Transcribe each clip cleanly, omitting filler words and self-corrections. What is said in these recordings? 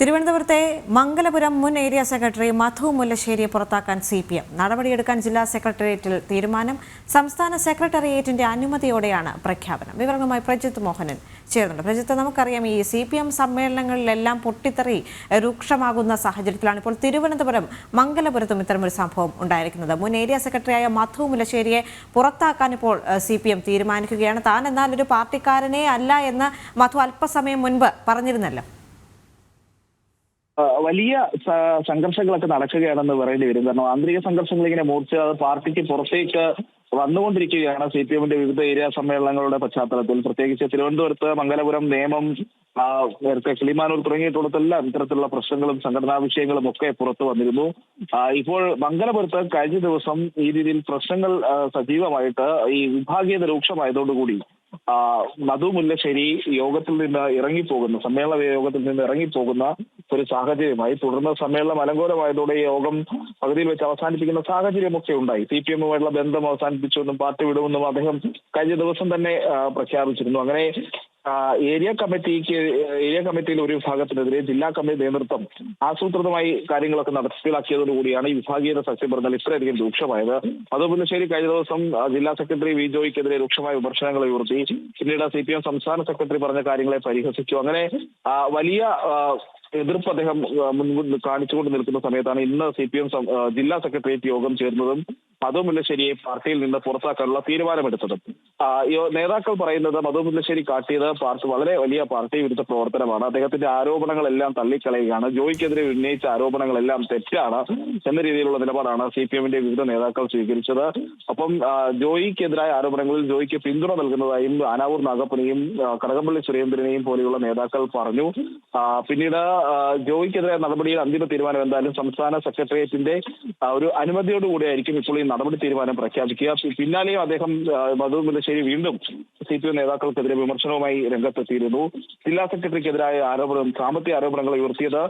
തിരുവനന്തപുരത്തെ മംഗലപുരം മുൻ area secretary മധു മുല്ലശ്ശേരിയെ പുറത്താക്കാൻ CPM നടപടിയെടുക്കാൻ ജില്ലാ സെക്രട്ടേറിയറ്റിൽ തീരുമാനം. സംസ്ഥാന സെക്രട്ടേറിയറ്റിന്റെ അനുമതിയോടെയാണ് പ്രഖ്യാപനം. വിവരങ്ങളുമായി പ്രജിത്ത് മോഹനൻ ചേർന്നുണ്ട്. പ്രജിത്ത്, നമുക്കറിയാം ഈ CPM സമ്മേളനങ്ങളിലെല്ലാം പൊട്ടിത്തെറി രൂക്ഷമാകുന്ന സാഹചര്യത്തിലാണ് ഇപ്പോൾ തിരുവനന്തപുരം മംഗലപുരത്തും ഇത്തരമൊരു സംഭവം ഉണ്ടായിരിക്കുന്നത്. മുൻ ഏരിയ സെക്രട്ടറിയായ മധു മുല്ലശ്ശേരിയെ പുറത്താക്കാൻ ഇപ്പോൾ CPM തീരുമാനിക്കുകയാണ്. താൻ എന്നാൽ ഒരു പാർട്ടിക്കാരനെ അല്ല എന്ന് മധു അല്പസമയം മുൻപ് പറഞ്ഞിരുന്നല്ലോ. വലിയ സംഘർഷങ്ങളൊക്കെ നടക്കുകയാണെന്ന് പറയേണ്ടി വരും. കാരണം ആന്തരിക സംഘർഷങ്ങൾ ഇങ്ങനെ മൂർച്ച പാർട്ടിക്ക് പുറത്തേക്ക് വന്നുകൊണ്ടിരിക്കുകയാണ്. CPMന്റെ വിവിധ ഏരിയ സമ്മേളനങ്ങളുടെ പശ്ചാത്തലത്തിൽ പ്രത്യേകിച്ച് തിരുവനന്തപുരത്ത് മംഗലപുരം, നേമം, നേരത്തെ കിളിമാനൂർ തുടങ്ങിയിടത്തെല്ലാം ഇത്തരത്തിലുള്ള പ്രശ്നങ്ങളും സംഘടനാ വിഷയങ്ങളും ഒക്കെ പുറത്തു വന്നിരുന്നു. ഇപ്പോൾ മംഗലപുരത്ത് കഴിഞ്ഞ ദിവസം ഈ രീതിയിൽ പ്രശ്നങ്ങൾ സജീവമായിട്ട് ഈ വിഭാഗീയത രൂക്ഷമായതോടുകൂടി മധു മുല്ലശ്ശേരി യോഗത്തിൽ നിന്ന് ഇറങ്ങിപ്പോകുന്ന സമ്മേളന യോഗത്തിൽ നിന്ന് ഇറങ്ങിപ്പോകുന്ന ഒരു സാഹചര്യമായി. തുടർന്ന് സമ്മേളനം അലങ്കോലമായതോടെ യോഗം പകുതിയിൽ വെച്ച് അവസാനിപ്പിക്കുന്ന സാഹചര്യമൊക്കെ ഉണ്ടായി. CPMുമായിട്ടുള്ള ബന്ധം അവസാനിപ്പിച്ചുവെന്നും പാർട്ടി വിടുമെന്നും അദ്ദേഹം കഴിഞ്ഞ ദിവസം തന്നെ പ്രഖ്യാപിച്ചിരുന്നു. അങ്ങനെ ഏരിയ കമ്മിറ്റിയിൽ ഒരു വിഭാഗത്തിനെതിരെ ജില്ലാ കമ്മിറ്റി നേതൃത്വം ആസൂത്രിതമായി കാര്യങ്ങളൊക്കെ നടപ്പിലാക്കിയതോടുകൂടിയാണ് ഈ വിഭാഗീയത സത്യം പറഞ്ഞാൽ ഇത്രയധികം രൂക്ഷമായത്. മധു മുല്ലശ്ശേരി കഴിഞ്ഞ ദിവസം ജില്ലാ സെക്രട്ടറി വി ജോയ്ക്കെതിരെ രൂക്ഷമായ വിമർശനങ്ങൾ ഉയർത്തി. പിന്നീട് CPM സംസ്ഥാന സെക്രട്ടറി പറഞ്ഞ കാര്യങ്ങളെ പരിഹസിച്ചു. അങ്ങനെ വലിയ എതിർപ്പ് അദ്ദേഹം മുൻകൂർ കാണിച്ചുകൊണ്ട് നിൽക്കുന്ന സമയത്താണ് ഇന്ന് CPM ജില്ലാ സെക്രട്ടേറിയറ്റ് യോഗം ചേർന്നതും മധു മുല്ലശ്ശേരിയെ പാർട്ടിയിൽ നിന്ന് പുറത്താക്കാനുള്ള തീരുമാനമെടുത്തതും. നേതാക്കൾ പറയുന്നത് മധു മുല്ലശ്ശേരി കാട്ടിയത് വളരെ വലിയ പാർട്ടി വിരുദ്ധ പ്രവർത്തനമാണ്. അദ്ദേഹത്തിന്റെ ആരോപണങ്ങളെല്ലാം തള്ളിക്കളയുകയാണ്. ജോയ്ക്കെതിരെ ഉന്നയിച്ച ആരോപണങ്ങളെല്ലാം തെറ്റാണ് എന്ന രീതിയിലുള്ള നിലപാടാണ് CPMന്റെ വിവിധ നേതാക്കൾ സ്വീകരിച്ചത്. ഒപ്പം ജോയിക്കെതിരായ ആരോപണങ്ങളിൽ ജോയിക്ക് പിന്തുണ നൽകുന്നതായും ആനാവൂർ നാഗപ്പനെയും കടകംപള്ളി സുരേന്ദ്രനെയും പോലെയുള്ള നേതാക്കൾ പറഞ്ഞു. പിന്നീട് ജോയിക്കെതിരായ നടപടിയിൽ അന്തിമ തീരുമാനം എന്തായാലും സംസ്ഥാന സെക്രട്ടേറിയറ്റിന്റെ ഒരു അനുമതിയോടുകൂടിയായിരിക്കും ഇപ്പോൾ ഈ നടപടി തീരുമാനം പ്രഖ്യാപിക്കുക. പിന്നാലെയും അദ്ദേഹം മധു മുല്ലശ്ശേരി വീണ്ടും CPM നേതാക്കൾക്കെതിരെ വിമർശനവുമായി രംഗത്തെത്തിയിരുന്നു. ജില്ലാ സെക്രട്ടറിക്കെതിരായ സാമ്പത്തിക ആരോപണങ്ങൾ ഉയർത്തിയത്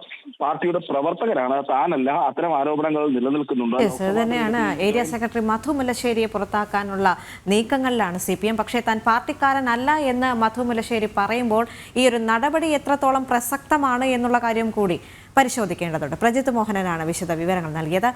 പാർട്ടിയുടെ പ്രവർത്തകരാണ്, താനല്ല. അത്തരം ആരോപണങ്ങൾ നിലനിൽക്കുന്നുണ്ട്. തന്നെയാണ് ഏരിയ സെക്രട്ടറി മധു മുല്ലശ്ശേരിയെ പുറത്താക്കാനുള്ള നീക്കങ്ങളിലാണ് CPM. പക്ഷേ താൻ പാർട്ടിക്കാരനല്ല എന്ന് മധു മുല്ലശ്ശേരി പറയുമ്പോൾ ഈ ഒരു നടപടി എത്രത്തോളം പ്രസക്തമാണ് എന്നുള്ള കാര്യം കൂടി പരിശോധിക്കേണ്ടതുണ്ട്. പ്രജിത്ത് മോഹനനാണ് വിശദ വിവരങ്ങൾ നൽകിയത്.